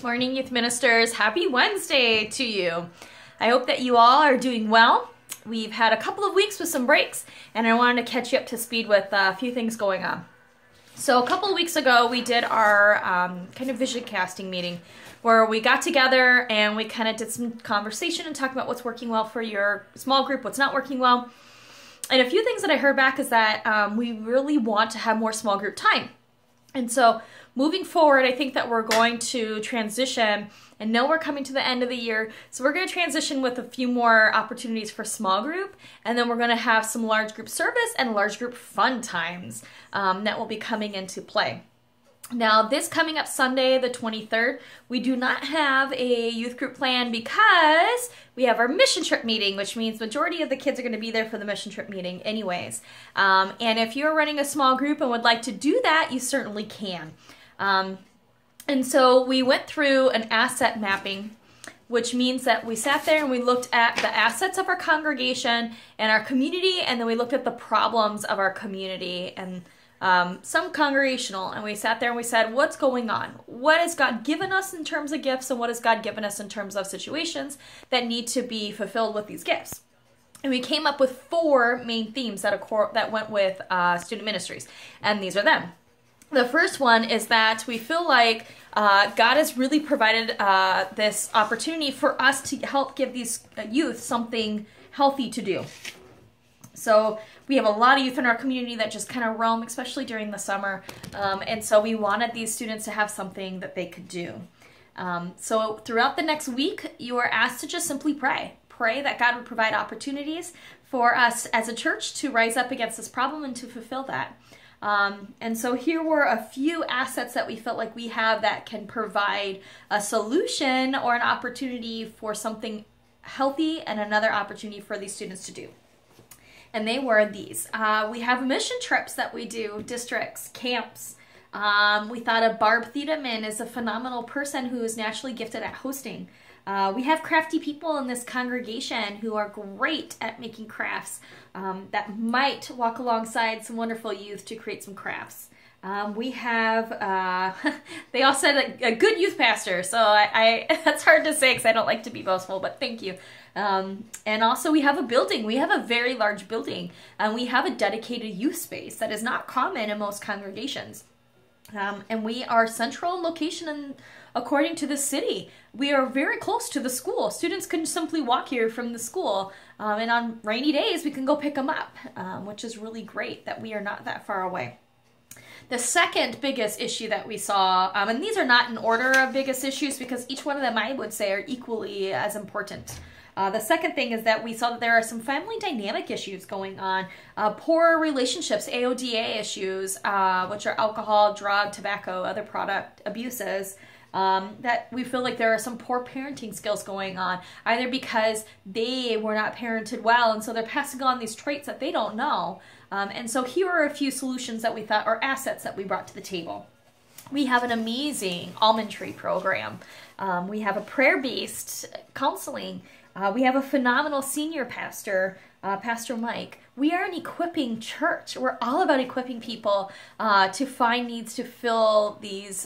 Morning, youth ministers. Happy Wednesday to you. I hope that you all are doing well. We've had a couple of weeks with some breaks, and I wanted to catch you up to speed with a few things going on. So a couple of weeks ago, we did our kind of vision casting meeting where we got together and we kind of did some conversation and talked about what's working well for your small group, what's not working well. And a few things that I heard back is that we really want to have more small group time. And so moving forward, I think that we're going to transition, and know we're coming to the end of the year, so we're going to transition with a few more opportunities for small group, and then we're going to have some large group service and large group fun times that will be coming into play. Now, this coming up Sunday, the 23rd, we do not have a youth group plan because we have our mission trip meeting, which means majority of the kids are going to be there for the mission trip meeting anyways. And if you're running a small group and would like to do that, you certainly can. And so we went through an asset mapping, which means that we sat there and we looked at the assets of our congregation and our community, and then we looked at the problems of our community and some congregational, and we sat there and we said, what's going on? What has God given us in terms of gifts, and what has God given us in terms of situations that need to be fulfilled with these gifts? And we came up with 4 main themes that went with student ministries, and these are them. The first one is that we feel like God has really provided this opportunity for us to help give these youth something healthy to do. So we have a lot of youth in our community that just kind of roam, especially during the summer. And so we wanted these students to have something that they could do. So throughout the next week, you are asked to just simply pray. Pray that God would provide opportunities for us as a church to rise up against this problem and to fulfill that. And so here were a few assets that we felt like we have that can provide a solution or an opportunity for something healthy and another opportunity for these students to do. And they were these. We have mission trips that we do, districts, camps. We thought of Barb Thiedemann is a phenomenal person who is naturally gifted at hosting. We have crafty people in this congregation who are great at making crafts that might walk alongside some wonderful youth to create some crafts. We have, they all said a good youth pastor, so that's hard to say because I don't like to be boastful, but thank you. And also we have a building. We have a very large building, and we have a dedicated youth space that is not common in most congregations. And we are central in location according to the city. We are very close to the school. Students can simply walk here from the school, and on rainy days we can go pick them up, which is really great that we are not that far away. The second biggest issue that we saw, and these are not in order of biggest issues because each one of them I would say are equally as important. The second thing is that we saw that there are some family dynamic issues going on, poor relationships, AODA issues, which are alcohol, drug, tobacco, other product abuses, that we feel like there are some poor parenting skills going on, either because they were not parented well and so they're passing on these traits that they don't know. And so here are a few solutions that we thought are assets that we brought to the table. We have an amazing almond tree program. We have a prayer-based counseling. We have a phenomenal senior pastor, Pastor Mike. We are an equipping church. We're all about equipping people to find needs to fill these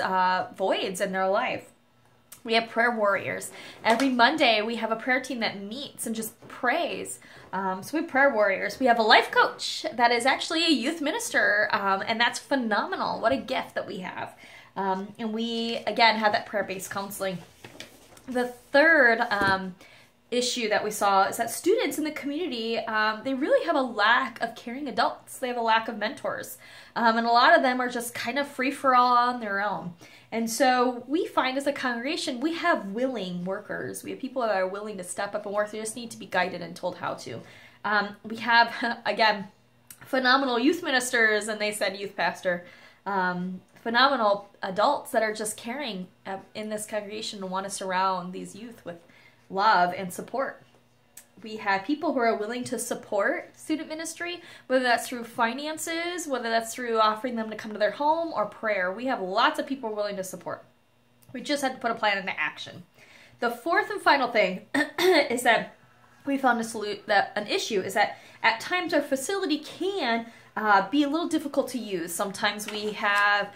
voids in their life. We have prayer warriors. Every Monday we have a prayer team that meets and just prays. So we have prayer warriors. We have a life coach that is actually a youth minister, and that's phenomenal. What a gift that we have. And we, again, have that prayer-based counseling. The third issue that we saw is that students in the community, they really have a lack of caring adults. They have a lack of mentors. And a lot of them are just kind of free-for-all on their own. And so we find as a congregation, we have willing workers. We have people that are willing to step up and work. They just need to be guided and told how to. We have, again, phenomenal youth ministers, and they said youth pastor. Phenomenal adults that are just caring in this congregation and want to surround these youth with love and support. We have people who are willing to support student ministry, whether that's through finances, whether that's through offering them to come to their home or prayer. We have lots of people willing to support. We just had to put a plan into action. The fourth and final thing is that we found an issue is that at times our facility can be a little difficult to use. Sometimes we have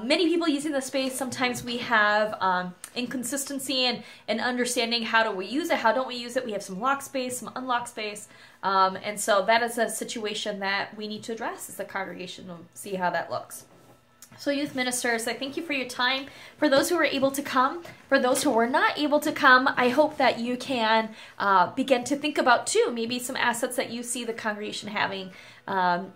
many people using the space. Sometimes we have inconsistency in understanding how do we use it, how don't we use it. We have some locked space, some unlocked space. And so that is a situation that we need to address as a congregation and see how that looks. So youth ministers, I thank you for your time. For those who were able to come, for those who were not able to come, I hope that you can begin to think about too, maybe some assets that you see the congregation having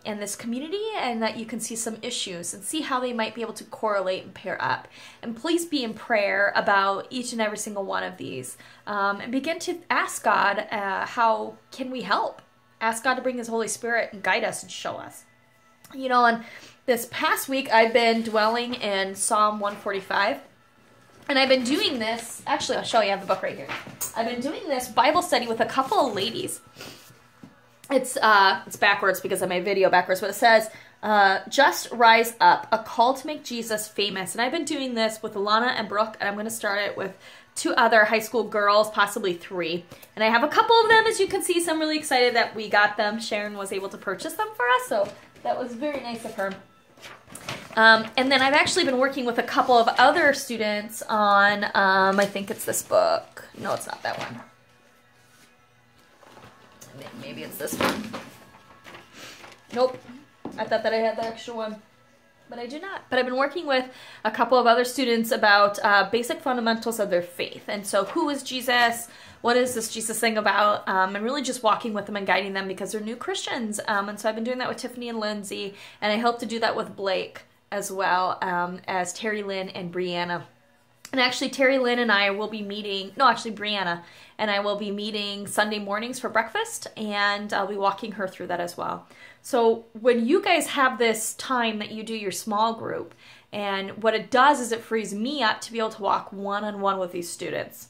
in this community, and that you can see some issues and see how they might be able to correlate and pair up. And please be in prayer about each and every single one of these, and begin to ask God, how can we help? Ask God to bring His Holy Spirit and guide us and show us. You know, and this past week I've been dwelling in Psalm 145, and I've been doing this, actually I'll show you, I have the book right here. I've been doing this Bible study with a couple of ladies. It's backwards because I made video backwards, but it says, Just Rise Up, a call to make Jesus famous. And I've been doing this with Alana and Brooke, and I'm going to start it with 2 other high school girls, possibly 3. And I have a couple of them, as you can see, so I'm really excited that we got them. Sharon was able to purchase them for us, so that was very nice of her. And then I've actually been working with a couple of other students on, I think it's this book. No, it's not that one. Maybe it's this one. Nope. I thought that I had the extra one, but I do not. But I've been working with a couple of other students about basic fundamentals of their faith. And so who is Jesus? What is this Jesus thing about? And really just walking with them and guiding them because they're new Christians. And so I've been doing that with Tiffany and Lindsay, and I hope to do that with Blake as well, as Terry Lynn and Brianna. And actually, Terry Lynn and I will be meeting, no, actually Brianna and I will be meeting Sunday mornings for breakfast, and I'll be walking her through that as well. So when you guys have this time that you do your small group, and what it does is it frees me up to be able to walk one-on-one with these students.